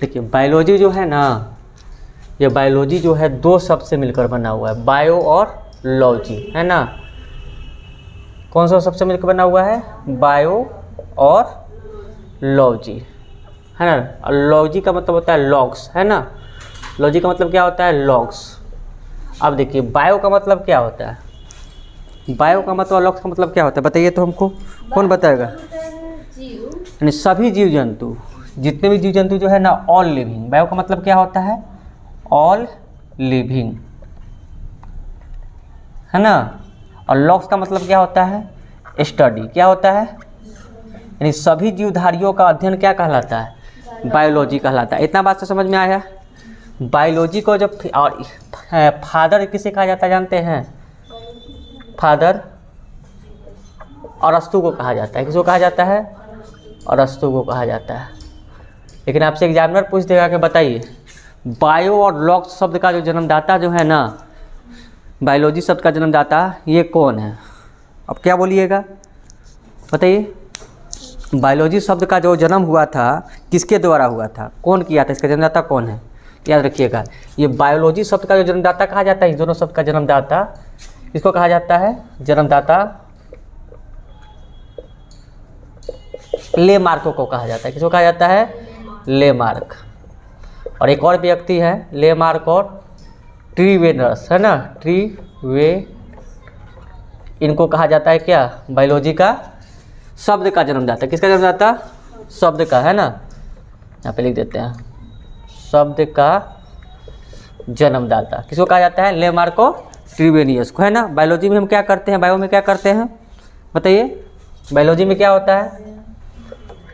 देखिए बायोलॉजी जो है ना, ये बायोलॉजी जो है दो शब्द से मिलकर बना हुआ है, बायो और लॉजी, है ना। कौन सा शब्द से मिलकर बना हुआ है? बायो और लॉजी, है ना। और लॉजी का मतलब होता है लॉग्स, है ना। लॉजी का मतलब क्या होता है? लॉग्स। अब देखिए बायो का मतलब क्या होता है? बायो का मतलब, लॉग्स का मतलब क्या होता है बताइए तो हमको, कौन बताएगा? यानी सभी जीव जंतु, जितने भी जीव जंतु जो है ना, ऑल लिविंग। बायो का मतलब क्या होता है? ऑल लिविंग, है ना। और लॉग्स का मतलब क्या होता है? स्टडी। क्या होता है? यानी सभी जीवधारियों का अध्ययन क्या कहलाता है? बायोलॉजी कहलाता है। इतना बात से समझ में आया? बायोलॉजी को जब और फादर किसे कहा जाता है जानते हैं? फादर अरस्तु को कहा जाता है। किसको कहा जाता है? अरस्तु को कहा जाता है। लेकिन आपसे एग्जामिनर पूछ देगा कि बताइए बायो और लॉग्स शब्द का जो जन्मदाता जो है ना, बायोलॉजी शब्द का जन्मदाता ये कौन है? अब क्या बोलिएगा बताइए। बायोलॉजी शब्द का जो जन्म हुआ था किसके द्वारा हुआ था? कौन किया था? इसका जन्मदाता कौन है? याद रखिएगा, ये बायोलॉजी शब्द का जो जन्मदाता कहा जाता है, इन दोनों शब्द का जन्मदाता किसको कहा जाता है? जन्मदाता लेमार्क को कहा जाता है। किसको कहा जाता है? लेमार्क। और एक और व्यक्ति है लेमार्क और ट्रीवेनस, है ना। ट्रीवे, इनको कहा जाता है क्या? बायोलॉजी का शब्द का जन्मदाता। किसका जन्मदाता? शब्द का, है ना। यहाँ पे लिख देते हैं, शब्द का जन्मदाता किसको कहा जाता है? लेमार्क और ट्रीवेनियस को, है ना। बायोलॉजी में हम क्या करते हैं? बायो में क्या करते हैं बताइए? बायोलॉजी में क्या होता है?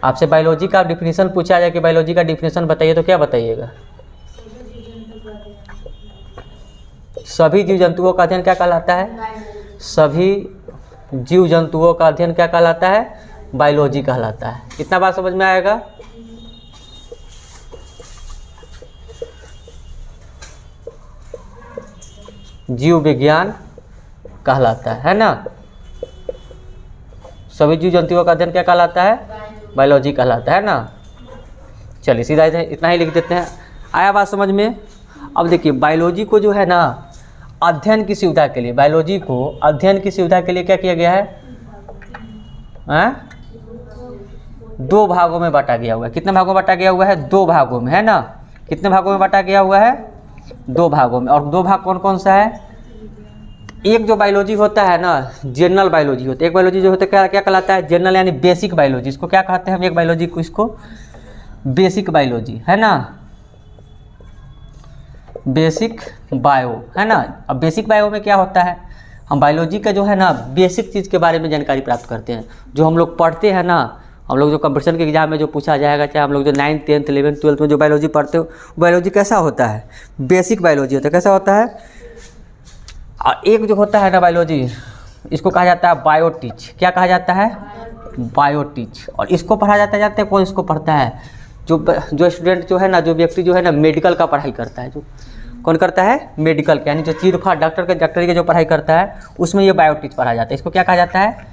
आपसे बायोलॉजी का डिफिनीशन पूछा जाए कि बायोलॉजी का डिफिनीशन बताइए तो क्या बताइएगा? सभी जीव जंतुओं का अध्ययन क्या कहलाता है? सभी जीव जंतुओं का अध्ययन क्या कहलाता है? बायोलॉजी कहलाता है। इतना बात समझ में आएगा? जीव विज्ञान कहलाता है ना। सभी जीव जंतुओं का अध्ययन क्या कहलाता है? बायोलॉजी कहलाता है ना। चलिए सीधा इतना ही लिख देते हैं। आया बात समझ में? अब देखिए बायोलॉजी को जो है ना, अध्ययन की सुविधा के लिए, बायोलॉजी को अध्ययन की सुविधा के लिए क्या किया गया है? दो भागों में बांटा गया हुआ है। कितने भागों में बांटा गया हुआ है? दो भागों में, है ना। कितने भागों में बांटा गया हुआ है? दो भागों में। और दो भाग कौन कौन सा है? एक जो बायोलॉजी होता है ना, जनरल बायोलॉजी होता है। एक बायोलॉजी जो होता है क्या क्या कहलाता है? जनरल यानी बेसिक बायोलॉजी। इसको क्या कहते हैं हम? एक बायोलॉजी को, इसको बेसिक बायोलॉजी, है ना। बेसिक बायो, है ना। अब बेसिक बायो में क्या होता है? हम बायोलॉजी का जो है ना बेसिक चीज़ के बारे में जानकारी प्राप्त करते हैं। जो हम लोग पढ़ते हैं ना, हम लोग जो कंपटीशन के एग्जाम में जो पूछा जाएगा, चाहे हम लोग जो 9th 10th 11th 12th में जो बायोलॉजी पढ़ते हो, बायोलॉजी कैसा होता है? बेसिक बायोलॉजी होता है। कैसा होता है? और एक जो होता है ना बायोलॉजी, इसको कहा जाता है बायोटिच। क्या कहा जाता है? बायोटिच। और इसको पढ़ा जाता है, जानते हैं कौन इसको पढ़ता है? जो स्टूडेंट जो है ना, जो व्यक्ति जो है ना मेडिकल का पढ़ाई करता है। जो कौन करता है? मेडिकल का, यानी जो चीरफाड़ डॉक्टरी के जो पढ़ाई करता है, उसमें ये बायोटिच पढ़ा जाता है। इसको क्या कहा जाता है?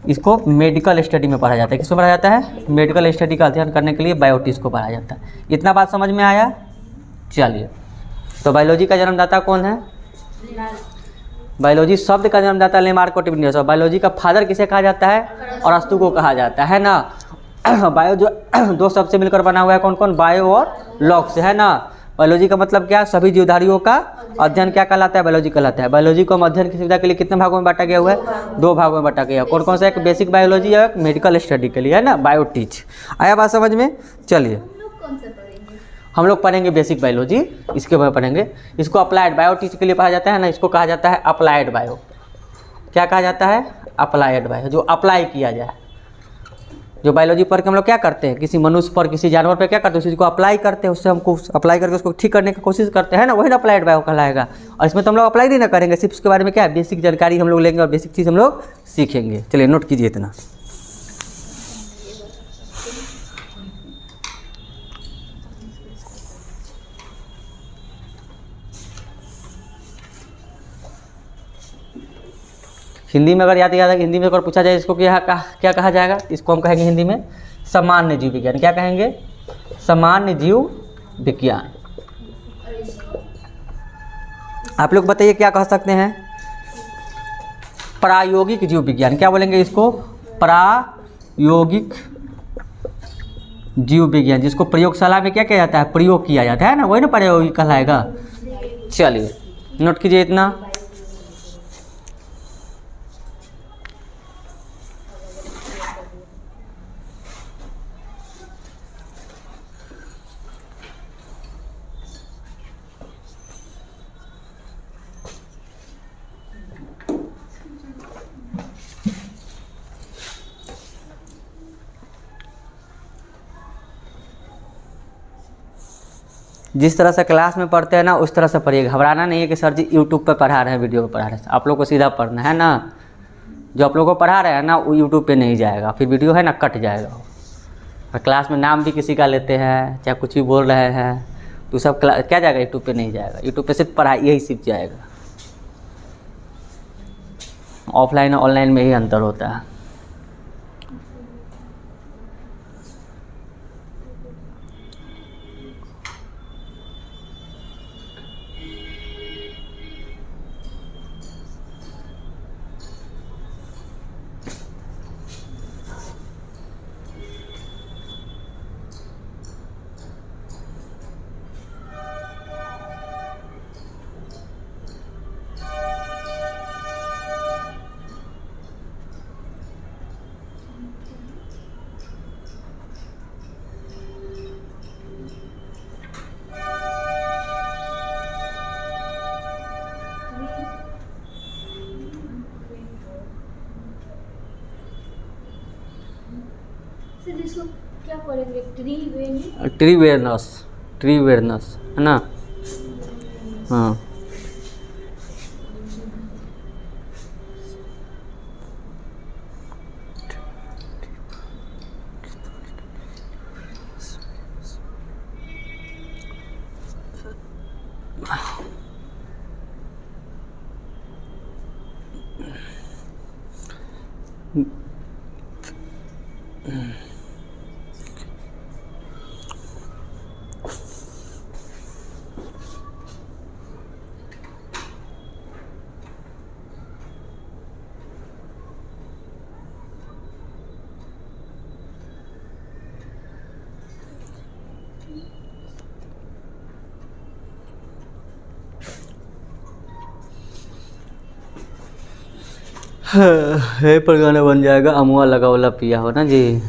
इसको मेडिकल स्टडी में पढ़ा जाता है। किसको पढ़ा जाता है? मेडिकल स्टडी का अध्ययन करने के लिए बायोटिच को पढ़ा जाता है। इतना बात समझ में आया? चलिए, तो बायोलॉजी का जन्मदाता कौन है? बायोलॉजी शब्द का जन्मदाता लेमार्क और ट्रीवेनियस। और बायोलॉजी का फादर किसे कहा जाता है? अरस्तु को कहा जाता है ना। बायो जो दो शब्द से मिलकर बना हुआ है, कौन कौन? बायो और लॉग्स, है ना। बायोलॉजी का मतलब क्या? सभी जीवधारियों का अध्ययन क्या कहलाता है? बायोलॉजी कहलाता है। बायोलॉजी को हम अध्ययन की सुविधा के लिए कितने भागों में बांटा गया हुआ है? दो भागों में बांटा गया। कौन कौन सा? एक बेसिक बायोलॉजी और एक मेडिकल स्टडी के लिए, है ना, बायोटिच। आया बात समझ में? चलिए हम लोग पढ़ेंगे बेसिक बायोलॉजी, इसके बारे में पढ़ेंगे। इसको अप्लाइड बायोटिच के लिए पढ़ा जाता है ना, इसको कहा जाता है अप्लाइड बायो। क्या कहा जाता है? अप्लाइड बायो, जो अप्लाई किया जाए। जो बायोलॉजी पढ़ के हम लोग क्या करते हैं? किसी मनुष्य पर, किसी जानवर पर क्या करते हैं? उस चीज़ को अप्लाई करते हैं, उससे हमको अप्लाई करके उसको ठीक करने की कोशिश करते हैं ना, वही ना अप्लाइड बायो कहलाएगा। और इसमें तो हम लोग अप्लाई नहीं ना करेंगे, सिर्फ उसके बारे में क्या है? बेसिक जानकारी हम लोग लेंगे और बेसिक चीज़ हम लोग सीखेंगे। चलिए नोट कीजिए इतना। हिंदी में अगर याद है, हिंदी में अगर पूछा जाए इसको क्या कहा जाएगा? इसको हम कहेंगे हिंदी में सामान्य जीव विज्ञान। क्या कहेंगे? सामान्य जीव विज्ञान। आप लोग बताइए क्या कह सकते हैं? प्रायोगिक जीव विज्ञान, क्या बोलेंगे इसको? प्रायोगिक जीव विज्ञान, जिसको प्रयोगशाला में क्या किया जाता है? प्रयोग किया जाता है ना, वही ना प्रायोगिक कहलाएगा। चलिए नोट कीजिए इतना। जिस तरह से क्लास में पढ़ते हैं ना उस तरह से पढ़िए, घबराना नहीं है कि सर जी यूट्यूब पे पढ़ा रहे हैं, वीडियो पे पढ़ा रहे हैं। आप लोग को सीधा पढ़ना है ना, जो आप लोग को पढ़ा रहे हैं ना वो यूट्यूब पे नहीं जाएगा, फिर वीडियो है ना कट जाएगा। और क्लास में नाम भी किसी का लेते हैं, चाहे कुछ भी बोल रहे हैं, तो सब क्या जाएगा? यूट्यूब पे नहीं जाएगा। यूट्यूब पे सिर्फ पढ़ाई यही सिर्फ जाएगा। ऑफलाइन और ऑनलाइन में ही अंतर होता है। इसको क्या पढ़ेंगे? ट्रीवेरनस है ना? हाँ है पर गाना बन जाएगा, अमुआ लगा वाला पिया हो ना जी।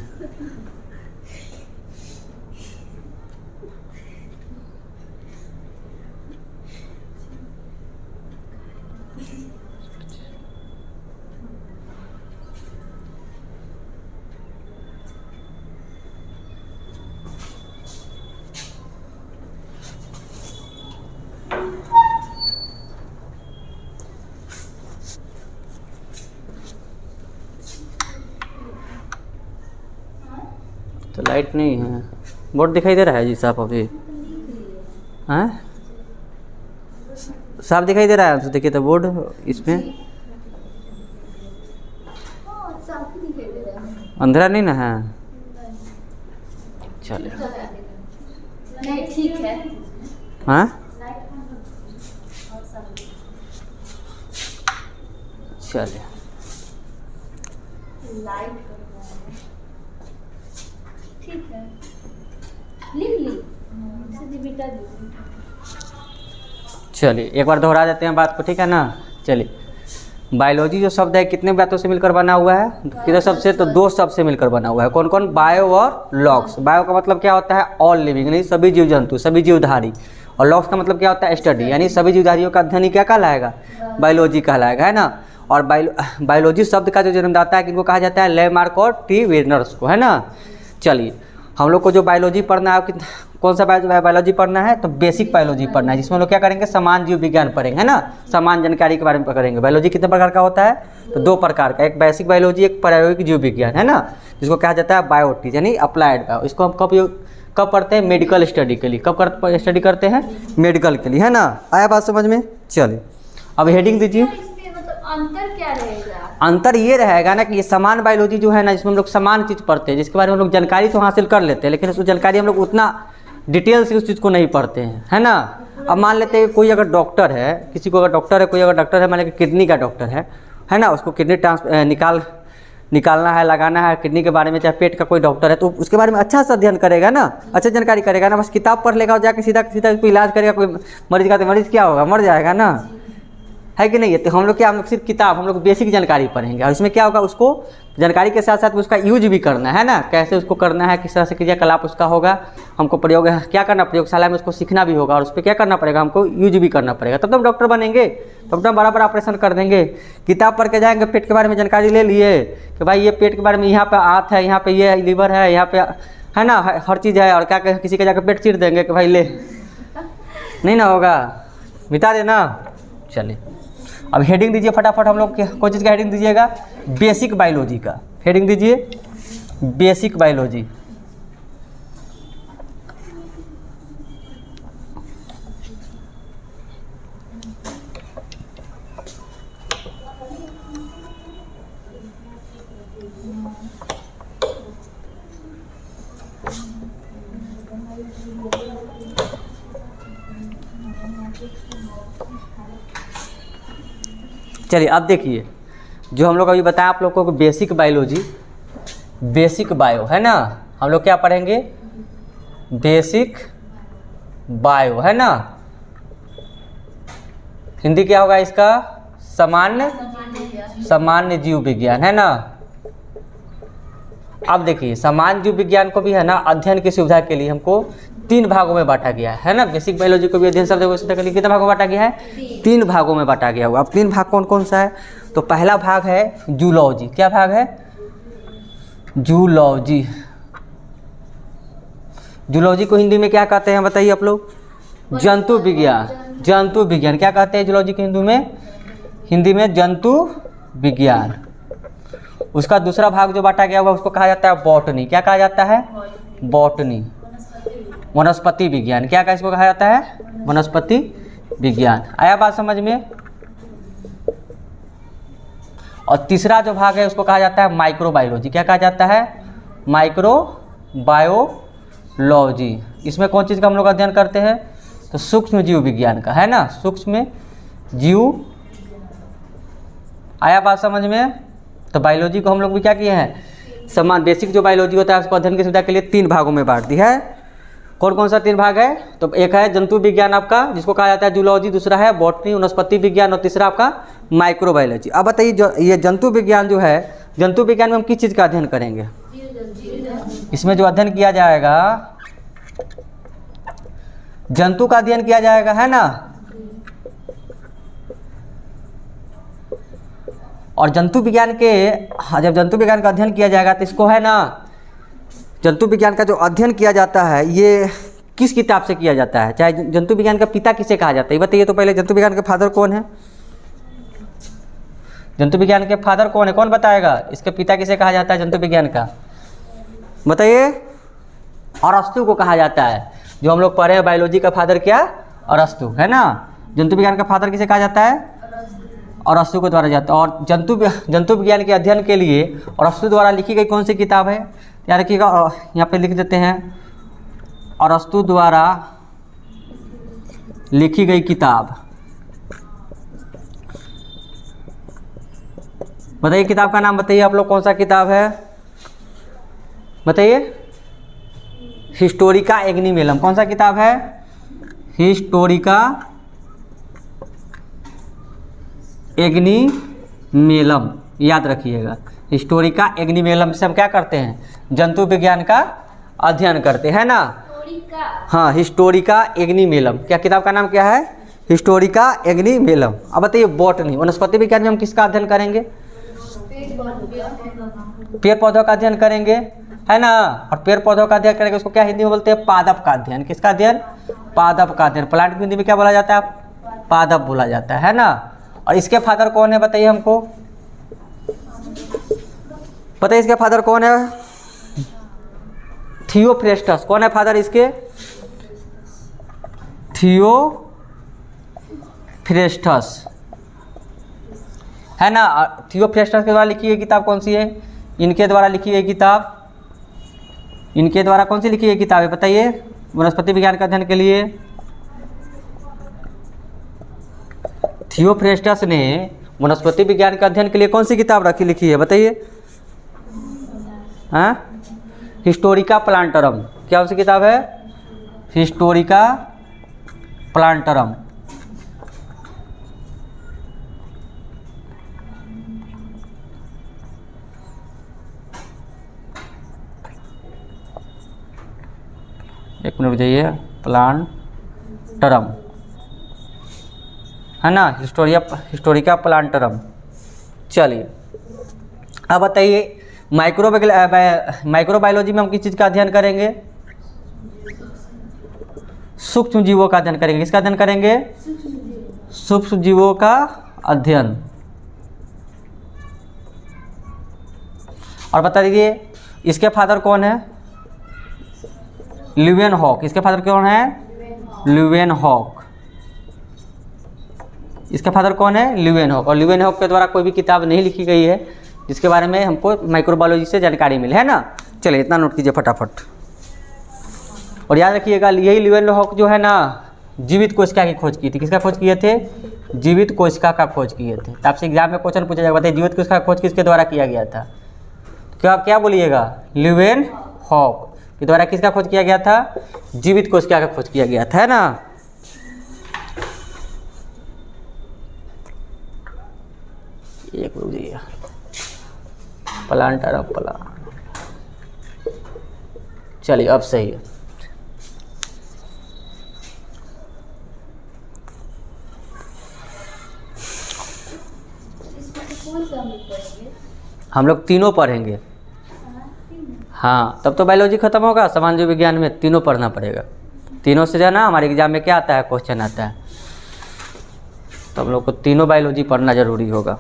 तो लाइट नहीं है, बोर्ड दिखाई दे रहा है जी साफ अभी? हैं साफ दिखाई दे रहा है? तो देखिए तो बोर्ड इसमें अंधेरा नहीं ना है? चलिए नहीं ठीक है। हाँ चलिए लाइट ठीक है, लिख ली मिटा दीजिए। चलिए एक बार दोहरा देते हैं बात को, ठीक है ना? चलिए बायोलॉजी जो शब्द है कितने बातों से मिलकर बना हुआ है? कितने शब्द से? तो दो शब्द से मिलकर बना हुआ है। कौन कौन? बायो और लॉग्स। बायो का मतलब क्या होता है? ऑल लिविंग, यानी सभी जीव जंतु, सभी जीवधारी। और लॉग्स का मतलब क्या होता है? स्टडी, यानी सभी जीवधारियों का अध्ययन क्या कहलाएगा? बायोलॉजी कहलाएगा, है ना? और बायोलॉजी शब्द का जो जन्मदाता है किनको कहा जाता है? लेमार्क और ट्रीवेरनस को, है ना? चलिए हम लोग को जो बायोलॉजी पढ़ना है, कौन सा बायोलॉजी पढ़ना है? तो बेसिक बायोलॉजी पढ़ना है, जिसमें हम लोग क्या करेंगे? समान जीव विज्ञान पढ़ेंगे, है ना? समान जानकारी के बारे में करेंगे। बायोलॉजी कितने प्रकार का होता है? तो दो प्रकार का, एक बेसिक बायोलॉजी, एक प्रायोगिक जीव विज्ञान, है ना? जिसको कहा जाता है बायोटी, यानी अप्लाइड बायो। इसको हम कब पढ़ते हैं? मेडिकल स्टडी के लिए। कब स्टडी करते हैं? मेडिकल के लिए, है ना? आया बात समझ में? चलिए अब हेडिंग दीजिए। इसमें मतलब अंतर क्या रहेगा? अंतर ये रहेगा ना कि ये समान बायोलॉजी जो है ना, जिसमें हम लोग समान चीज़ पढ़ते हैं, जिसके बारे में हम लोग जानकारी तो हासिल कर लेते हैं, लेकिन उस जानकारी हम लोग उतना डिटेल से उस चीज़ को नहीं पढ़ते हैं, है ना। अब मान लेते हैं कोई अगर डॉक्टर है, किसी को अगर डॉक्टर है, कोई अगर डॉक्टर है, मान लें किडनी का डॉक्टर है ना, उसको किडनी निकालना है, लगाना है किडनी के बारे में, चाहे पेट का कोई डॉक्टर है तो उसके बारे में अच्छा से अध्ययन करेगा ना, अच्छा जानकारी करेगा ना। बस किताब पढ़ लेगा और जाके सीधा कोई इलाज करेगा कोई मरीज का, तो मरीज क्या होगा, मर जाएगा ना, है कि नहीं है। तो हम लोग क्या, हम लोग सिर्फ किताब, हम लोग बेसिक जानकारी पढ़ेंगे, और इसमें क्या होगा, उसको जानकारी के साथ साथ उसका यूज भी करना है ना, कैसे उसको करना है, किस तरह से क्रियाकलाप उसका होगा, हमको प्रयोग क्या करना, प्रयोगशाला में उसको सीखना भी होगा, और उस पर क्या करना पड़ेगा, हमको यूज भी करना पड़ेगा, तब तो हम डॉक्टर बनेंगे, तब तो हम बड़ा बड़ा ऑपरेशन कर देंगे। किताब पढ़ के जाएंगे, पेट के बारे में जानकारी ले लिए कि भाई ये पेट के बारे में, यहाँ पे आंत है, यहाँ पे ये लीवर है, यहाँ पे है ना, हर चीज़ है, और क्या किसी का जाकर पेट चीर देंगे कि भाई ले, नहीं ना होगा, मिटा देना। चलिए अब हेडिंग दीजिए फटाफट, हम लोग कोई चीज़ का हेडिंग दीजिएगा, बेसिक बायोलॉजी का हेडिंग दीजिए, बेसिक बायोलॉजी। चलिए अब देखिए, जो हम लोग अभी बताया आप लोगों को बेसिक बायोलॉजी, बेसिक बायो है ना, हम लोग क्या पढ़ेंगे, बेसिक बायो है ना, हिंदी क्या होगा इसका, सामान्य जीव विज्ञान है ना। अब देखिए सामान्य जीव विज्ञान को भी है ना, अध्ययन की सुविधा के लिए हमको 3 भागों में बांटा गया है ना। बेसिक बायोलॉजी को भी अध्ययन सुविधा के लिए कितने भागों में बांटा गया है, 3 भागों में बांटा गया हुआ। अब 3 भाग कौन कौन सा है, तो पहला भाग है जूलॉजी। क्या भाग है, जूलॉजी। जूलॉजी को हिंदी में क्या कहते हैं बताइए आप लोग, जंतु विज्ञान। जंतु विज्ञान क्या कहते हैं जूलॉजी के हिंदी में जंतु विज्ञान। उसका दूसरा भाग जो बांटा गया हुआ उसको कहा जाता है बॉटनी। क्या कहा जाता है, बॉटनी, वनस्पति विज्ञान। क्या इसको कहा जाता है, वनस्पति विज्ञान। आया बात समझ में। और तीसरा जो भाग है उसको कहा जाता है माइक्रोबायोलॉजी। क्या कहा जाता है, माइक्रोबायोलॉजी। इसमें कौन चीज़ का हम लोग अध्ययन करते हैं, तो सूक्ष्म जीव विज्ञान का है ना, सूक्ष्म जीव। आया बात समझ में। तो बायोलॉजी को हम लोग भी क्या किए हैं, समान बेसिक जो बायोलॉजी होता है उसको अध्ययन की सुविधा के लिए 3 भागों में बांट दी है। कौन कौन सा 3 भाग है, तो एक है जंतु विज्ञान आपका जिसको कहा जाता है जूलॉजी, दूसरा है बॉटनी वनस्पति विज्ञान, और तीसरा आपका माइक्रोबायोलॉजी। अब बताइए जो ये जंतु विज्ञान जो है, जंतु विज्ञान में हम किस चीज़ का अध्ययन करेंगे, इसमें जो अध्ययन किया जाएगा जंतु का अध्ययन किया जाएगा है ना। और जंतु विज्ञान के जब जंतु विज्ञान का अध्ययन किया जाएगा तो इसको है ना, जंतु विज्ञान का जो अध्ययन किया जाता है ये किस किताब से किया जाता है, चाहे जंतु विज्ञान का पिता किसे कहा जाता है, बताइए। तो पहले जंतु विज्ञान के फादर कौन है, जंतु विज्ञान के फादर कौन है, कौन बताएगा, इसके पिता किसे कहा जाता है जंतु विज्ञान का, बताइए। अरस्तु को कहा जाता है। जो हम लोग पढ़े हैं बायोलॉजी का फादर क्या, अरस्तु है ना। जंतु विज्ञान का फादर किसे कहा जाता है, अरस्तु के द्वारा जाता है। और जंतु विज्ञान के अध्ययन के लिए अरस्तु द्वारा लिखी गई कौन सी किताब है, याद रखिएगा, यहाँ पे लिख देते हैं अरस्तु द्वारा लिखी गई किताब। बताइए किताब का नाम बताइए आप लोग, कौन सा किताब है बताइए। हिस्टोरिका एग्निमेलम। कौन सा किताब है, हिस्टोरिका एग्निमेलम, याद रखिएगा। हिस्टोरिका एग्निमेलम से हम क्या करते हैं, जंतु विज्ञान का अध्ययन करते हैं ना। हाँ, हिस्टोरिका एग्निमेलम। क्या किताब का नाम क्या है, हिस्टोरिका एग्निमेलम। अब बताइए बॉटनी, वनस्पति विज्ञान में हम किसका अध्ययन करेंगे, पेड़ पौधों का अध्ययन करेंगे है ना। और पेड़ पौधों का अध्ययन करेंगे उसको क्या हिंदी में बोलते हैं, पादप का अध्ययन। किसका अध्ययन, पादप का अध्ययन। प्लांट की हिंदी में क्या बोला जाता है, पादप बोला जाता है ना। और इसके फादर कौन है बताइए हमको, बताइए इसके फादर कौन है, थियोफ्रेस्टस। कौन है फादर इसके, थियोफ्रेस्टस। है ना। थियोफ्रेस्टस के द्वारा लिखी गई किताब कौन सी है? इनके द्वारा लिखी गई किताब, इनके द्वारा कौन सी लिखी गई किताब है बताइए, वनस्पति विज्ञान का अध्ययन के लिए। थियोफ्रेस्टस ने वनस्पति विज्ञान के अध्ययन के लिए कौन सी किताब लिखी है बताइए? हाँ, हिस्टोरिका प्लांटरम। क्या सी किताब है? हिस्टोरिका प्लांटरम। एक मिनट जाइए, प्लांटरम है ना, हिस्टोरिका प्लांटरम। चलिए अब बताइए, माइक्रोबायोलॉजी में हम किस चीज़ का अध्ययन करेंगे? सूक्ष्म जीवों का अध्ययन करेंगे। किसका अध्ययन करेंगे? सूक्ष्म जीवों का अध्ययन। और बता दीजिए इसके फादर कौन है? ल्यूवेनहॉक। इसके फादर कौन है? ल्यूवेनहॉक। इसका फादर कौन है? ल्यूवेनहॉक। और ल्यूवेनहॉक के द्वारा कोई भी किताब नहीं लिखी गई है जिसके बारे में हमको माइक्रोबायोलॉजी से जानकारी मिले, है ना। चलिए इतना नोट कीजिए फटाफट। और याद रखिएगा, यही ल्यूवेनहॉक जो है ना जीवित कोशिका की खोज की थी। किसका खोज किए थे? जीवित कोशिका का खोज किए थे। तो आपसे एग्जाम में क्वेश्चन पूछा जाएगा, बताइए जीवित कोशिका का खोज किसके द्वारा किया गया था? क्या बोलिएगा? ल्यूवेनहॉक के द्वारा किसका खोज किया गया था? जीवित कोशिका का खोज किया गया था, है ना। एक रुकिए, प्लांटर ऑफ प्लांट। चलिए अब सही है। हम लोग तीनों पढ़ेंगे। हाँ, तब तो बायोलॉजी खत्म होगा। सामान्य जीव विज्ञान में तीनों पढ़ना पड़ेगा। तीनों से जो है ना हमारे एग्जाम में क्या आता है? क्वेश्चन आता है। तो हम लोग को तीनों बायोलॉजी पढ़ना जरूरी होगा।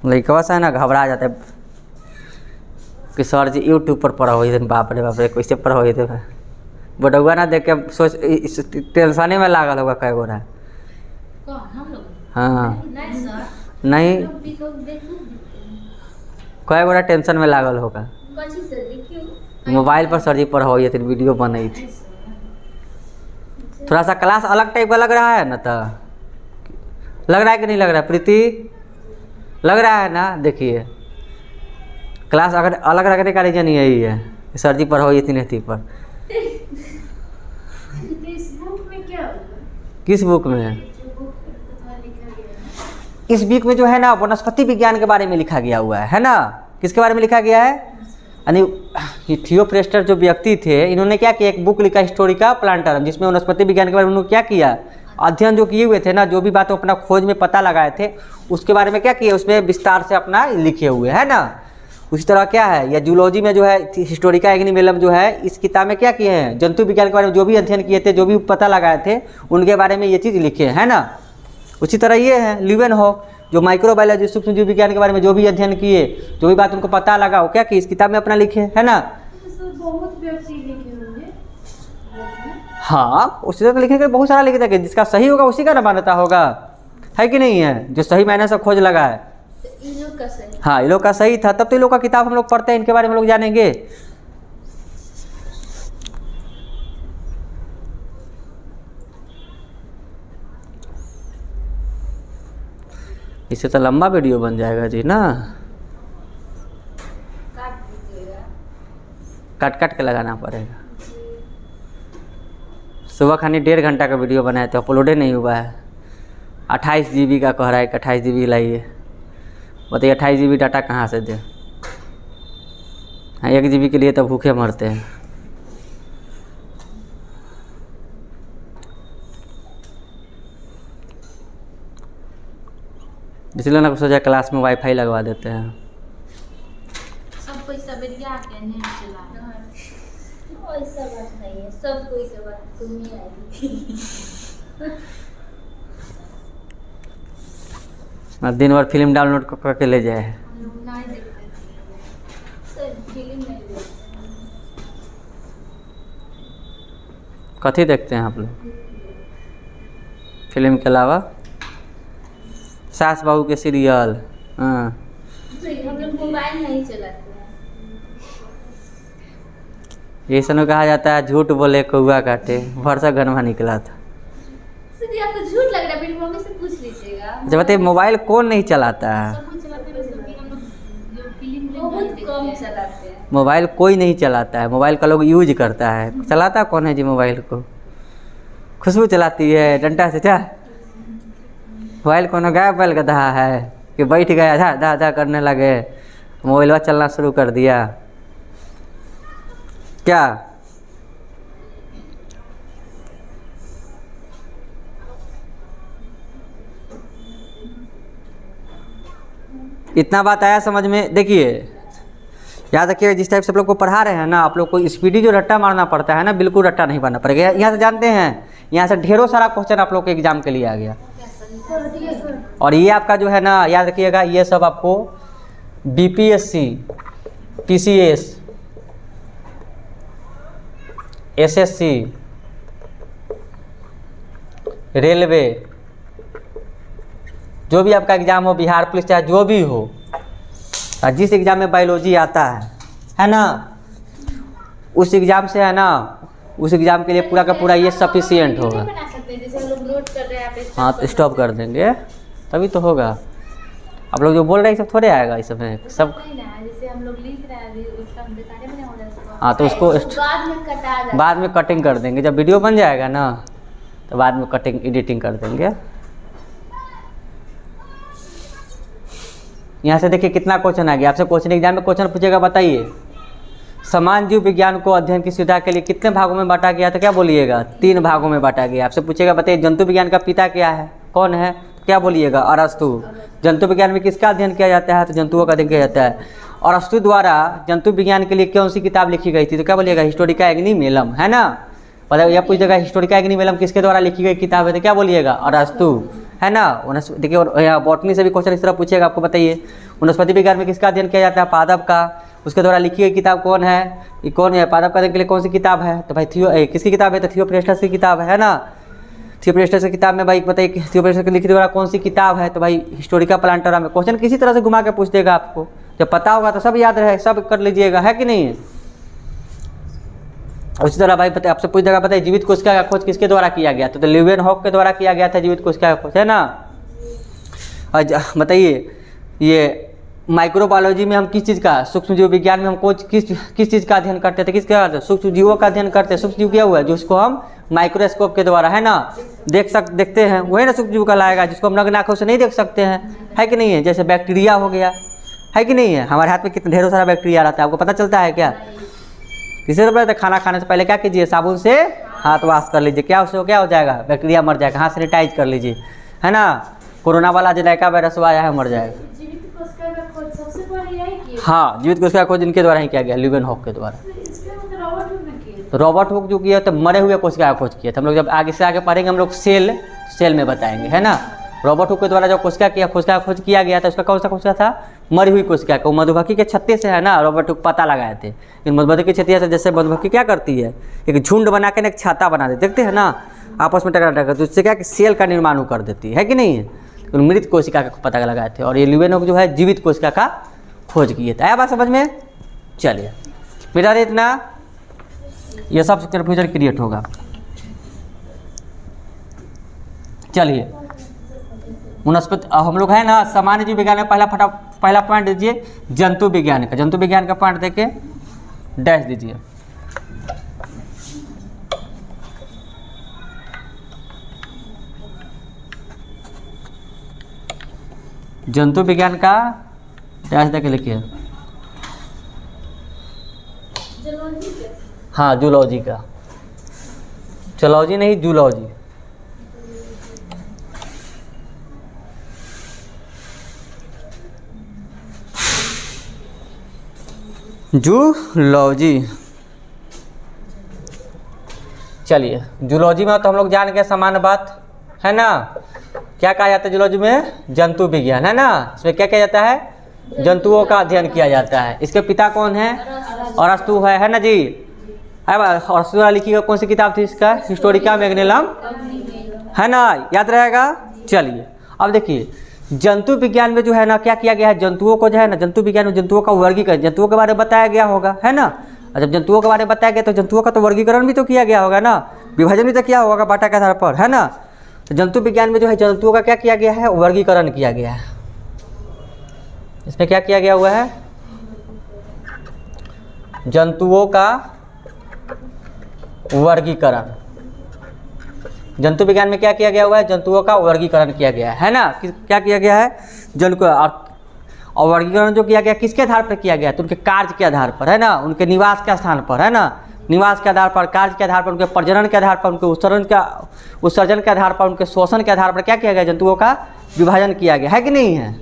लड़कवा सा है ना घबरा जाता है कि सर जी यूट्यूब पर पढ़ा हुई थे। बाप रे कैसे पढ़ा हुई थे? बटुआ ना देख के सोच टेंशने में लागल होगा कई गोरा। हाँ नहीं, कई गोरा टेंशन में लागल होगा। मोबाइल पर सर जी पढ़ा हुई थी, वीडियो बनाई थी। थोड़ा सा क्लास अलग टाइप का लग रहा है ना, तो लग रहा है कि नहीं लग रहा है प्रीति? लग रहा है ना। देखिए क्लास अगर अलग रखने का रीजन यही है, सर जी पढ़ा हुई थी नेती पर। किस बुक में? इस बुक में जो है ना वनस्पति विज्ञान के बारे में लिखा गया हुआ है ना। किसके बारे में लिखा गया है? यानी थियोफ्रेस्टस जो व्यक्ति थे, इन्होंने क्या किया? एक बुक लिखा हिस्टोरिका प्लांटरम, जिसमें वनस्पति विज्ञान के बारे में उन्होंने क्या किया? अध्ययन जो किए हुए थे ना, जो भी बात अपना खोज में पता लगाए थे, उसके बारे में क्या किया? उसमें विस्तार से अपना लिखे हुए, है ना। उसी तरह क्या है, या जूलॉजी में जो है हिस्टोरिका एग्निमेलम जो है, इस किताब में क्या किए हैं? जंतु विज्ञान के बारे में जो भी अध्ययन किए थे, जो भी पता लगाए थे, उनके बारे में ये चीज़ लिखे, है ना। उसी तरह ये है ल्यूवेनहॉक, जो माइक्रोबायोलॉजी सूक्ष्म जीव विज्ञान के बारे में जो भी अध्ययन किए, जो भी बात उनको पता लगा, वो क्या किए? इस किताब में अपना लिखे, है ना। बहुत व्यक्ति लिखे होंगे। हाँ, उसी तरह लिखे बहुत सारा लिखे थे, जिसका सही होगा उसी का ना मान्यता होगा, है कि नहीं है? जो सही मायने से खोज लगा है। इन लोग का सही। हाँ, ये लोग का सही था, तब तो ये लोग का किताब हम लोग पढ़ते हैं, इनके बारे में लोग जानेंगे। इससे तो लंबा वीडियो बन जाएगा जी ना। काट काट के लगाना पड़ेगा। सुबह खानी 1.5 घंटा का वीडियो बनाए थे, अपलोडे नहीं हुआ है। 28 GB का कह रहा है कि 28 GB लाइए। बताइए 28 GB डाटा कहाँ से दे? हाँ, 1 GB के लिए तो भूखे मरते हैं। इसलिए ना सोचा क्लास में वाईफाई लगवा देते हैं। सब कोई सबरिया के नेट चला है। ऐसा बात नहीं है, सब कोई से बात तुम ही आएगी। दिन भर फिल्म डाउनलोड करके ले जाए। नहीं देखते सर, फिल्म नहीं देखते। कथी देखते हैं आप लोग? फिल्म के अलावा सास बहू के सीरियल। हाँ, हम लोग मोबाइल नहीं चलाते हैं। ये सब कहा जाता है झूठ बोले कौआ काटे, वर्षा गनमा निकला था। सीधी आपको झूठ लग रहा है, मेरी मम्मी से पूछ लीजिएगा। जब बताइए मोबाइल कौन नहीं चलाता है? सब कुछ चलाते हैं, बस कि हम लोग जो फिल्म बहुत कम चलाते हैं। मोबाइल कोई नहीं चलाता है, मोबाइल का लोग यूज करता है। चलाता कौन है जी मोबाइल को? खुशबू चलाती है डंडा से क्या? मोबाइल कोनो गाय बैल गधा है कि बैठ गया धा धा धा करने लगे, मोबाइल चलना शुरू कर दिया क्या? इतना बात आया समझ में? देखिए याद रखिएगा, जिस टाइप से आप लोग को पढ़ा रहे हैं ना, आप लोग को स्पीडी जो रट्टा मारना पड़ता है ना, बिल्कुल रट्टा नहीं मारना पड़ेगा। यहाँ से जानते हैं, यहाँ से ढेरों सारा क्वेश्चन आप लोग के एग्जाम के लिए आ गया। और ये आपका जो है ना, याद रखिएगा, ये सब आपको बीपीएससी, पीसीएस, एसएससी, रेलवे, जो भी आपका एग्ज़ाम हो, बिहार पुलिस, चाहे जो भी हो, और जिस एग्ज़ाम में बायोलॉजी आता है ना, उस एग्ज़ाम से है ना, उस एग्ज़ाम के लिए पूरा का पूरा ये सफिशिएंट होगा। बना सकते हैं, जैसे हम लोग नोट कर रहे हैं आप हाँ, तो स्टॉप कर देंगे तभी तो होगा। आप लोग जो बोल रहे हैं सब थोड़े आएगा इस समय सब। जैसे हम लोग लिख रहे हैं उसका हम दिखाने में नहीं हो रहा है। हाँ, तो उसको बाद में कटा जाता है। बाद में कटिंग कर देंगे, जब वीडियो बन जाएगा ना तो बाद में कटिंग एडिटिंग कर देंगे। यहाँ से देखिए कितना क्वेश्चन आ गया। आपसे क्वेश्चन एग्जाम में क्वेश्चन पूछेगा, बताइए समान जीव विज्ञान को अध्ययन की सुविधा के लिए कितने भागों में बांटा गया? तो क्या बोलिएगा? 3 भागों में बांटा गया। आपसे पूछेगा, बताइए जंतु विज्ञान का पिता क्या है, कौन है? तो क्या बोलिएगा? अरस्तु। जंतु विज्ञान में किसका अध्ययन किया जाता है? तो जंतुओं का अध्ययन किया जाता है। अरस्तु द्वारा जंतु विज्ञान के लिए कौन सी किताब लिखी गई थी? तो क्या बोलिएगा? हिस्टोरिका एग्नीमेलम, है ना। मतलब यह पूछेगा हिस्टोरिका एग्नीमेलम किसके द्वारा लिखी गई किताब है? तो क्या बोलिएगा? अरस्तु, है ना। देखिए, और यहाँ बॉटनी से भी क्वेश्चन इस तरह पूछेगा, आपको बताइए वनस्पति विज्ञान में किसका अध्ययन किया जाता है? पादप का। उसके द्वारा लिखी गई किताब कौन है? ये कौन है? पादप का अध्ययन के लिए कौन सी किताब है? तो भाई किसकी किताब है? तो थियोफ्रेस्टस की किताब है ना। थियोफ्रेस्टस की किताब में भाई बताइए थियोफ्रेस्टस की लिखित द्वारा कौन सी किताब है? तो भाई हिस्टोरिका प्लांटरा में। क्वेश्चन किसी तरह से घुमा के पूछ देगा आपको, जब पता होगा तो सब याद रहे, सब कर लीजिएगा, है कि नहीं? उसी तरह भाई बताइए, आपसे पूछ देगा, बताइए जीवित कोशिका का खोज किसके द्वारा किया गया? तो ल्यूवेनहॉक के द्वारा किया गया था जीवित कोशिका का खोज, है ना। और बताइए ये माइक्रोबायोलॉजी में हम किस चीज़ का, सूक्ष्म जीव विज्ञान में हम किस चीज़ का अध्ययन करते थे? किसका? सूक्ष्म जीवों का अध्ययन करते हैं। सूक्ष्म जीव क्या हुआ है? जिसको हम माइक्रोस्कोप के द्वारा, है ना, देखते हैं, वही ना सूक्ष्म जीव का लाएगा, जिसको हम नग्न आँखों से नहीं देख सकते हैं, है कि नहीं है। जैसे बैक्टीरिया हो गया, है कि नहीं है। हमारे हाथ में कितना ढेरों सारा बैक्टीरिया रहता है, आपको पता चलता है क्या? किसी तरह खाना खाने से पहले क्या कीजिए? साबुन से हाथ वॉश कर लीजिए। क्या उससे क्या हो जाएगा? बैक्टीरिया मर जाएगा। हाथ सैनिटाइज कर लीजिए, है ना। कोरोना वाला जो नया वायरस आया है मर जाएगा। हाँ, जीवित कोशिका का खोज इनके द्वारा ही किया गया, ल्यूवेनहॉक के द्वारा। तो रॉबर्ट हुक जो किया तो मरे हुए कोशिका का खोज किया था। हम लोग जब आगे से आगे पढ़ेंगे हम लोग सेल में बताएंगे, है ना। रॉबर्ट हुक के द्वारा जो कोशिका का खोज किया गया था, उसका कौन सा कोशिका था? मरी हुई कोशिका का। मधुमक्खी के छत्ते से, है ना, रॉबर्ट हुक पता लगाए थे। लेकिन मधुमक्खी के छत्ते से, जैसे मधुमक्खी क्या करती है, एक झुंड बना के एक छाता बना देती, देखते हैं ना, आपस में टकरा तो उससे क्या सेल का निर्माण कर देती है कि नहीं है। तो मृत कोशिका का पता लगाए थे, और ये ल्यूवेनहॉक जो है जीवित कोशिका का खोज किए थे। आया बात समझ में? चलिए बेटा, इतना ये सब कन्फ्यूजन क्रिएट होगा। चलिए वनस्पति, हम लोग है ना सामान्य जीव विज्ञान में पहला पॉइंट दीजिए जंतु विज्ञान का। जंतु विज्ञान का पॉइंट देके डैश दीजिए। जंतु विज्ञान का डैश देके लिखिए। हाँ, जूलॉजी का, जूलॉजी नहीं, जूलॉजी। जूलॉजी। चलिए जूलॉजी में तो हम लोग जान गए सामान्य बात, है ना। क्या कहा जाता है जूलॉजी में? जंतु विज्ञान, है ना। इसमें क्या किया जाता है? जंतुओं का अध्ययन किया जाता है। इसके पिता कौन है? अरस्तु है ना जी। अरस्तु द्वारा लिखी गई कौन सी किताब थी इसका? हिस्टोरिका एग्नीमेलम, है ना, याद रहेगा। चलिए अब देखिए जंतु विज्ञान में जो है ना क्या किया गया है, जंतुओं को जो है ना, जंतु विज्ञान में जंतुओं का वर्गीकरण, जंतुओं के बारे में बताया गया होगा, है ना। और जब जंतुओं के बारे में बताया गया तो जंतुओं का तो वर्गीकरण भी तो किया गया होगा ना, विभाजन भी तो किया होगा बाटा के आधार पर, है ना। तो जंतु विज्ञान में जो है जंतुओं का क्या किया गया है, वर्गीकरण किया गया है। इसमें क्या किया गया हुआ है, जंतुओं का वर्गीकरण। जंतु विज्ञान में क्या किया गया हुआ है, जंतुओं का वर्गीकरण किया गया है ना। क्या किया गया है, जंतु और वर्गीकरण जो किया गया किसके आधार पर किया गया, तो उनके कार्य के आधार पर, है ना, उनके निवास के स्थान पर, है ना, निवास के आधार पर, कार्य के आधार पर, उनके प्रजनन के आधार पर, उनके उत्सर्जन के आधार पर, उनके शोषण के आधार पर क्या किया गया, जंतुओं का विभाजन किया गया है कि नहीं है।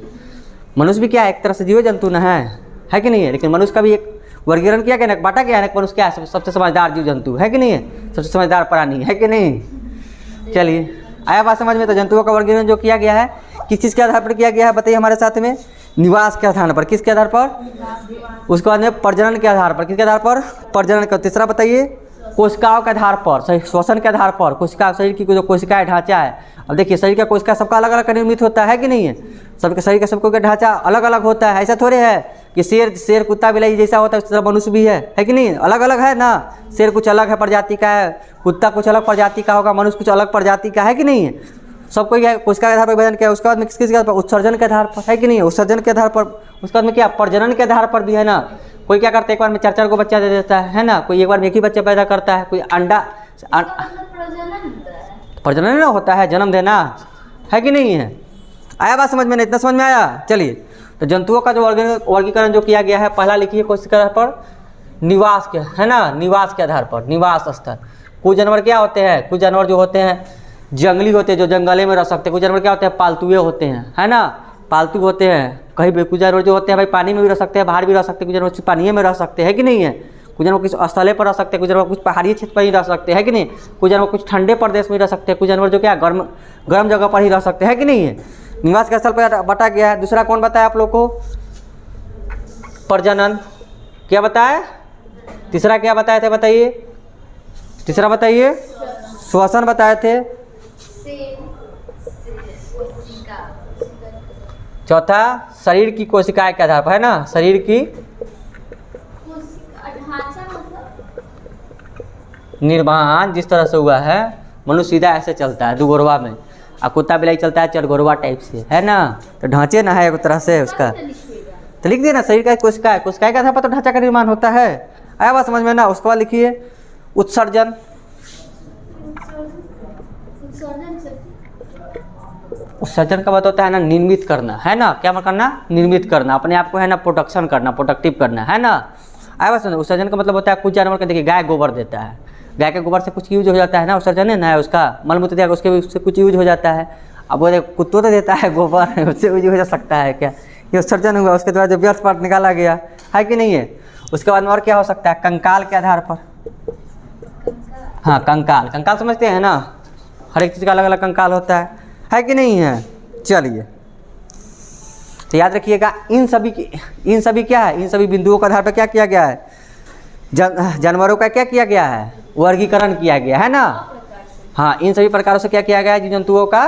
मनुष्य भी क्या है, एक तरह से जीव जंतु न है कि नहीं है, लेकिन मनुष्य का भी एक वर्गीकरण किया गया ना, बांटा गया है ना। मनुष्य क्या है, सबसे समझदार जीव जंतु है कि नहीं है, सबसे समझदार प्राणी है कि नहीं। चलिए आया बात समझ में। तो जंतुओं का वर्गीकरण जो किया गया है किस चीज़ के आधार पर किया गया है, बताइए हमारे साथ में, निवास के आधार पर। किसके आधार पर, उसके बाद में प्रजनन के आधार पर, किसके आधार पर, प्रजनन का। तीसरा बताइए, कोशिकाओं के आधार पर, श्वसन के आधार पर, कोशिका, शरीर की जो कोशिकाएं ढांचा है। अब देखिए शरीर का कोशिका सबका अलग अलग निर्मित होता है कि नहीं है, सबके शरीर का सबको ढांचा अलग अलग होता है। ऐसा थोड़े है कि शेर कुत्ता बिलाई जैसा होता है उस तरह मनुष्य भी है कि नहीं, अलग अलग है ना। शेर कुछ अलग है प्रजाति का है, कुत्ता कुछ अलग प्रजाति का होगा, मनुष्य कुछ अलग प्रजाति का है कि नहीं है। सबको क्या कोशिका के आधार पर विभाजन किया। उसके बाद में किसके आधार पर, उत्सर्जन के आधार पर, है कि नहीं, उत्सर्जन के आधार पर। उसके बाद में क्या, प्रजनन के आधार पर भी है ना। कोई क्या करता है, एक बार में 4 को बच्चा दे देता है ना, कोई एक बार में एक ही बच्चा पैदा करता है, कोई अंडा प्रजनन ना होता है, जन्म देना, है कि नहीं है। आया बात समझ में, नहीं इतना समझ में आया। चलिए तो जंतुओं का जो वर्गीकरण जो किया गया है, पहला लिखिए कोशिका के आधार पर, निवास के, है ना, निवास के आधार पर, निवास स्थल। कुछ जानवर क्या होते हैं, कुछ जानवर जो होते हैं जंगली होते हैं, जो जंगले में रह सकते हैं। कुछ जानवर क्या होते हैं, पालतुए होते हैं, है ना, पालतू होते हैं। कहीं भी कुछ जानवर जो होते हैं भाई पानी में भी रह सकते हैं, बाहर भी रह सकते हैं, कुछ जानवर पानी में रह सकते हैं कि नहीं है। कुछ जानवर कुछ स्थले पर रह सकते हैं, कुछ जानवर कुछ पहाड़ी क्षेत्र पर ही रह सकते हैं कि नहीं। कुछ जानवर कुछ ठंडे प्रदेश में रह सकते हैं, कुछ जानवर जो क्या गर्म जगह पर ही रह सकते हैं कि नहीं है। निवास के स्थल पर बता गया है। दूसरा कौन बताया आप लोग को, प्रजनन। क्या बताया, तीसरा क्या बताए थे, बताइए तीसरा बताइए, श्वसन बताए थे। चौथा शरीर की कोशिकाएं के आधार पर, है ना, शरीर की निर्माण जिस तरह से हुआ है। मनुष्य सीधा ऐसे चलता है दुगोरवा में, और कुत्ता बिलाई चलता है चरगोरवा टाइप से, है ना। तो ढांचे ना है एक तरह से उसका, तो लिख दिए ना, शरीर का कोशिका है, कोशिका के आधार पर तो ढांचा का निर्माण होता है। आया बात समझ में ना। उसके बाद लिखिए उत्सर्जन। उत्सर्जन का बात होता है ना, निर्मित करना, है ना, क्या करना, निर्मित करना, अपने आप को है ना प्रोडक्शन करना, प्रोडक्टिव करना, है ना। आया बात समझ। उत्सर्जन का मतलब होता है कुछ जानवर का, देखिए गाय गोबर देता है, गाय के गोबर से कुछ यूज हो जाता है ना, उत्सर्जन है ना, उसका मलमूत्र दिया उसके उससे कुछ यूज हो जाता है। अब वो कुत्तों तो देता है गोबर, उससे यूज हो सकता है क्या, ये उत्सर्जन हुआ। उसके द्वारा जो व्यर्थ पार्ट निकाला गया है कि नहीं है। उसके बाद में और क्या हो सकता है, कंकाल के आधार पर, हाँ कंकाल, कंकाल समझते हैं ना, हर एक चीज़ का अलग अलग कंकाल होता है कि नहीं है। चलिए तो याद रखिएगा इन सभी क्या है, इन सभी बिंदुओं के आधार पर क्या किया गया है, जानवरों का क्या किया गया है, वर्गीकरण किया गया है ना। हाँ, इन सभी प्रकारों से क्या किया गया है, जीव जंतुओं का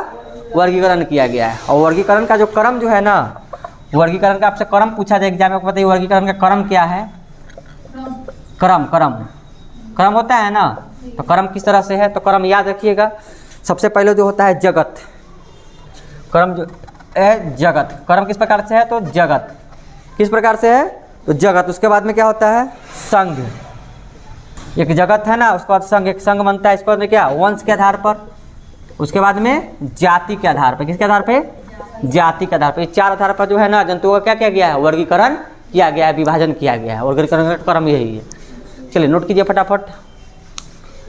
वर्गीकरण किया गया है। और वर्गीकरण का जो क्रम जो है ना, वर्गीकरण का आपसे क्रम पूछा जाए एग्जाम में, आपको बताइए वर्गीकरण का क्रम क्या है। क्रम होता है ना, तो क्रम किस तरह से है, तो क्रम याद रखिएगा। सबसे पहले जो होता है जगत, क्रम जो है जगत, क्रम किस प्रकार से है, तो जगत किस प्रकार से है, तो जगत। उसके बाद में क्या होता है, संघ, एक जगत है ना, उसके बाद संघ, एक संघ बनता है। इसके बाद में क्या, वंश के आधार पर, उसके बाद में जाति के आधार पर, किसके आधार पे, जाति के आधार पर। 4 आधार पर जो है ना जंतुओं का क्या किया गया है, वर्गीकरण किया गया है, विभाजन किया गया है। वर्गीकरण का क्रम यही है। चलिए नोट कीजिए फटाफट,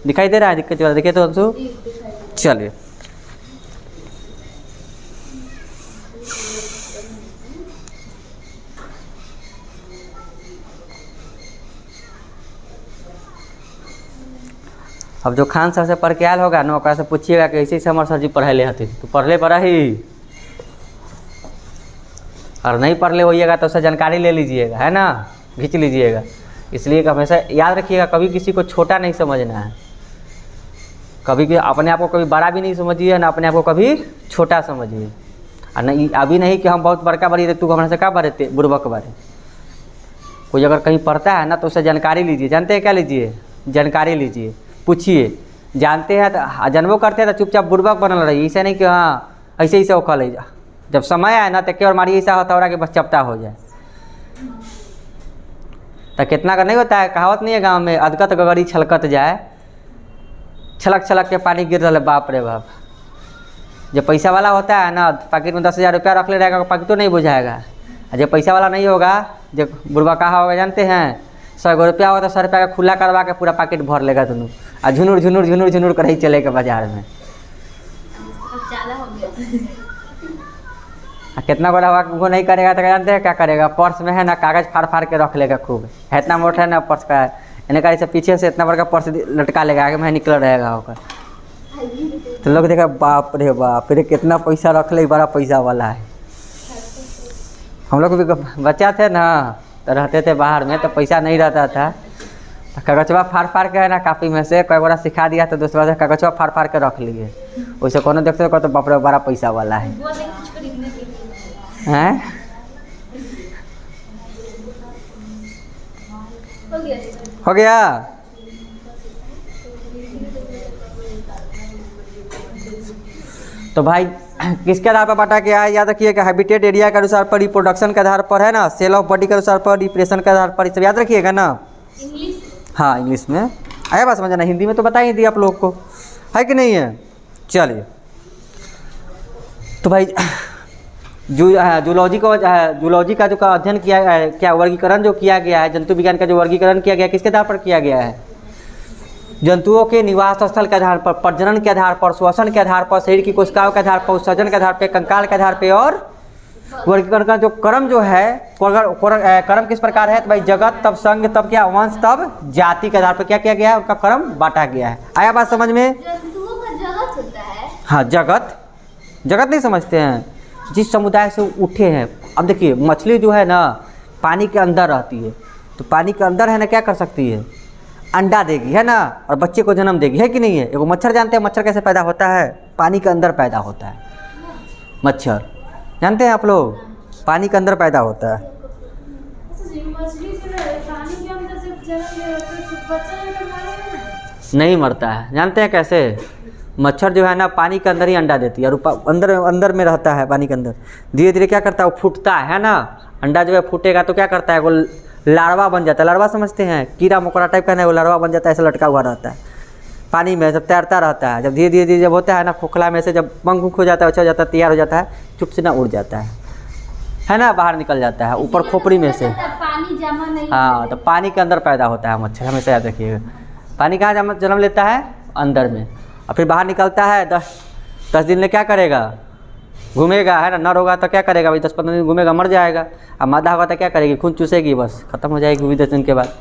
दिखाई दे रहा है दिक्कत, देखिए तो अंशु। चलिए अब जो खान सर से पढ़ के आयल होगा ना, ओकरा से पूछिएगा कि ऐसे हमारे सर जी पढ़े हथिन, तो पढ़ले पढ़ा ही, और नहीं पढ़ ले होइएगा तो उससे जानकारी ले लीजिएगा, है ना, खींच लीजिएगा। इसलिए कि हमेशा याद रखिएगा कभी किसी को छोटा नहीं समझना है। कभी भी अपने आप को कभी बड़ा भी नहीं समझिए, ना अपने आप को कभी छोटा समझिए। और नहीं अभी नहीं कि हम बहुत बड़का बड़ी तू हमारे से क्या बड़े बुड़बक बड़े। कोई अगर कहीं पढ़ता है ना तो उससे जानकारी लीजिए। जानते हैं क्या लीजिए? जानकारी लीजिए, पूछिए। जानते हैं तो जानबो करते हैं तो चुपचाप बुड़बक बनल रहिए। ऐसे नहीं कि हाँ ऐसे ही से उखल ले जा। जब समय आए ना तो केवल मारिए ऐसा होता हो कि बस चपटा हो जाए। तो कितना का नहीं होता है, कहावत नहीं है गांव में, अदकत गगरी छलकत जाए। छलक छलक के पानी गिर रहा है, बाप रे बाप। जब पैसा वाला होता है ना, पैकेट में 10,000 रुपया रख ले रहेगा, पैकेट तो नहीं बुझाएगा। और जब पैसा वाला नहीं होगा, जब बुढ़वा कहा होगा जानते हैं, 100 रुपया होगा तो 100 रुपया का खुला करवा के पूरा पैकेट भर लेगा दोनों। और झुनुर झुनुर झुनुर झुनुर कर ही चलेगा बाजार में। कितना बड़ा हुआ वो नहीं करेगा तो जानते हैं क्या करेगा? पर्स में है ना कागज़ फाड़ फाड़ के रख लेगा खूब। है इतना मोटा है ना पर्स का, इन्हें का से पीछे से इतना बड़ा पर्स लटका लेगा, आगे में निकल रहेगा होकर। तो लोग देखा बाप रे बाप, फिर कितना पैसा रख ले, बड़ा पैसा वाला है। हम लोग भी बच्चा थे ना तो रहते थे बाहर में, तो पैसा नहीं रहता था तो कागजवा फाड़ फाड़ के है ना कापी में से कई बार सिखा दिया तो दूसरा से कागजवा फाड़ फाड़ के रख लिए। वैसे कोनो देखते तो बाप रे बड़ा पैसा वाला है। हैं? हो गया? तो भाई किसके आधार पर बांटा गया है? याद रखिएगा हैबिटेट एरिया के अनुसार पर, रिप्रोडक्शन के आधार पर है ना, सेल ऑफ बॉडी के अनुसार पर, डिप्रेशन के आधार पर, सब याद रखिएगा ना। हाँ इंग्लिश में आया बात समझना, हिंदी में तो बता ही दिया आप लोग को, है कि नहीं है? चलिए तो भाई जूलॉजी का जो का अध्ययन किया है, क्या वर्गीकरण जो किया गया है, जंतु विज्ञान का जो वर्गीकरण किया गया किसके आधार पर किया गया है? जंतुओं के निवास स्थल के आधार पर, प्रजनन के आधार पर, श्वसन के आधार पर, शरीर की कोशिकाओं के आधार पर, उत्सर्जन के आधार पर, कंकाल के आधार पर। और वर्गीकरण का जो क्रम जो है, क्रम किस प्रकार है? तो भाई जगत, तब संघ, तब क्या वंश, तब जाति के आधार पर क्या किया गया है? उनका क्रम बांटा गया है। आया बात समझ में? जंतुओं का जगत होता है। हाँ जगत, जगत नहीं समझते हैं? जिस समुदाय से उठे हैं। अब देखिए मछली जो है ना पानी के अंदर रहती है, तो पानी के अंदर है ना क्या कर सकती है? अंडा देगी, है ना, और बच्चे को जन्म देगी, है कि नहीं है? एगो मच्छर जानते हैं मच्छर कैसे पैदा होता है? पानी के अंदर पैदा होता है मच्छर, जानते हैं आप लोग? पानी के अंदर पैदा होता है। नहीं मरता है, जानते हैं कैसे? मच्छर जो है ना पानी के अंदर ही अंडा देती है, और अंदर में रहता है पानी के अंदर। धीरे धीरे क्या करता है? वो फूटता है ना, अंडा जो है फूटेगा तो क्या करता है? वो लार्वा बन जाता है। लार्वा समझते हैं? कीड़ा मकोड़ा टाइप का ना, वो लार्वा बन जाता है, ऐसे लटका हुआ रहता है पानी में, जब तैरता रहता है। जब धीरे धीरे जब होता है ना खोखला में से जब पंख हो जाता है, अच्छा हो जाता है, तैयार हो जाता है, चुप से ना उड़ जाता है ना, बाहर निकल जाता है ऊपर खोपड़ी में से। पानी जमा नहीं। हाँ तो पानी के अंदर पैदा होता है मच्छर, हमेशा याद रखिएगा। पानी कहाँ जन्म लेता है? अंदर में, और फिर बाहर निकलता है। 10 दिन में क्या करेगा? घूमेगा, है ना। नर होगा तो क्या करेगा भाई? 10-15 दिन घूमेगा, मर जाएगा। अब मादा होगा तो क्या करेगी? खून चूसेगी, बस खत्म हो जाएगी भी 10 दिन के बाद।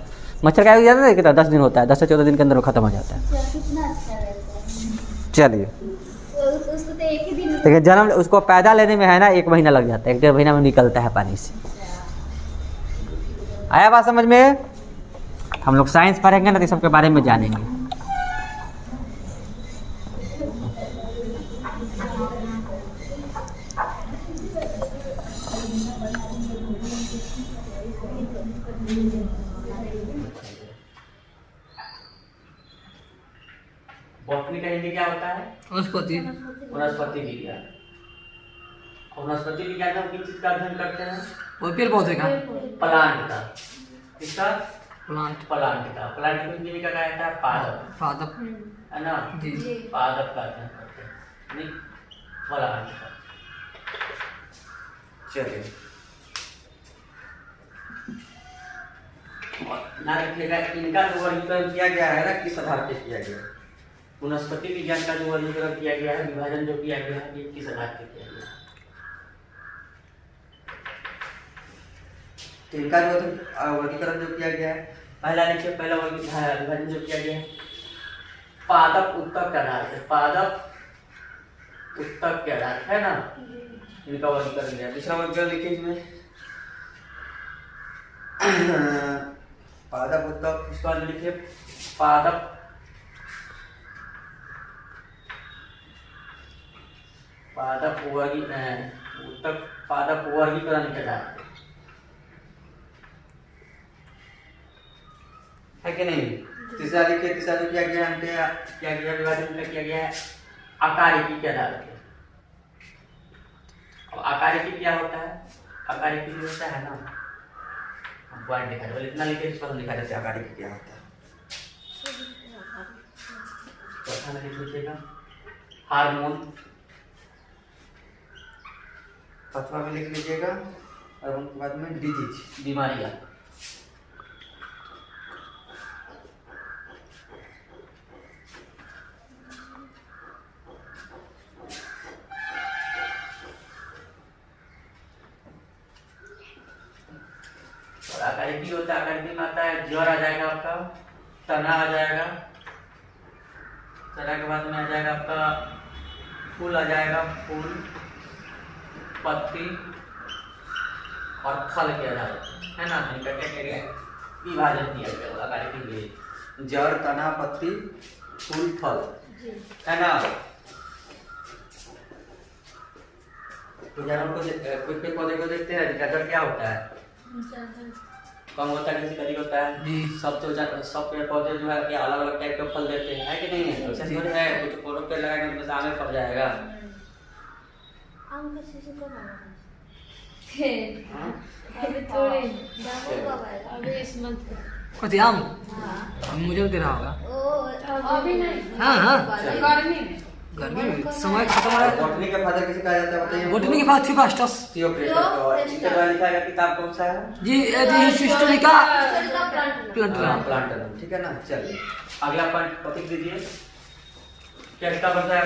मच्छर का ज़्यादा है कितना? 10 दिन होता है, 10 से 14 दिन के अंदर वो खत्म हो जाता है। कितना अच्छा रहता है। चलिए उसको तो एक ही दिन। लेकिन जन्म उसको पैदा लेने में है ना 1 महीना लग जाता है, 1-1.5 महीना में निकलता है पानी से। आया बात समझ में? हम लोग साइंस पढ़ेंगे ना तो सबके बारे में जानेंगे। बॉटनी का हिंदी क्या होता है? वनस्पति। वनस्पति विज्ञान। वनस्पति विज्ञान में किस चीज का अध्ययन करते हैं? पेड़ पौधे का। प्लांट का। किसका? प्लांट। प्लांट का। प्लांट को हिंदी में क्या कहता है? पादप। पादप, है ना? जी। पादप का अध्ययन करते हैं, नहीं प्लांट का। चलिए ना रखिएगा, इनका जो वर्गीकरण किया गया है ना किस आधार पर किया गया है? वनस्पति विज्ञान का जो वर्गीकरण किया गया है, विभाजन जो किया गया है, ये किस आधार पर किया गया है? इनका जो वर्गीकरण जो किया गया है, पहला देखिए, पहला विभाजन जो किया गया है पादप उत्तक के आधार पर। पादप उत्तक के आधार है ना, इनका वर्गीकरण किया। दूसरा वर्गीकरण लिखिए इसमें पादप उत्तक। इसके बाद लिखिए पादप पादप उत्तक पादप वर्गीकरण कहलाते है कि नहीं। तीसरा देखिए, तीसरा जो किया गया हमने क्या किया, विभाजन में किया गया है आकारिकी के आधार पे। अब आकारिकी क्या होता है, आकारिकी जो होता है ना, हम पॉइंट दिखा दे, इतना लिखे इस पर हम दिखा देते हैं आकारिकी क्या होता है। चौथा में लिख लीजिएगा हार्मोन, पांचवा में लिख लीजिएगा और उनके बाद में डिजीज, बीमारियां। और आकारिकी होता है, आकारिकी में आता है ज्वर आ जाएगा आपका, तना आ जाएगा, तना के बाद में आ जाएगा आपका फूल आ जाएगा, फूल, पत्ती और फल के आधार है ना, इनका क्या किया गया, विभाजन किया गया आकारिकी में, जड़, तना, पत्ती, फूल, फल है ना। तो जानवर को कोई पेड़ पौधे को देखते हैं, जड़ क्या होता है, कम होता है, किसी अधिक होता है जी। सब पेड़ पौधे जो है कि अलग अलग टाइप के फल देते हैं, है कि नहीं है। वैसे थोड़ी है कुछ पेड़ पेड़ लगाएंगे तो आम में फल जाएगा। आम का सीजन कब आना हाँ? अभी थोड़े जामुन कब आएगा, अभी इस मंथ कथी आम हाँ मुझे तो दे रहा होगा। ओ अभी नहीं, हाँ हाँ गर्मी में गर्मी में समय खत्म हो रहा है। बॉटनी का फादर किसे कहा जाता है बताइए। बोटनी के बाद थियोफ्रास्टस थियोफ्रास्टस। और इसके द्वारा लिखा गया किताब कौन सा है, जी जी हिस्टोरिका प्लांट प्लांट ठीक है ना। चलिए अगला पॉइंट टॉपिक दीजिए, क्या किताब बताया।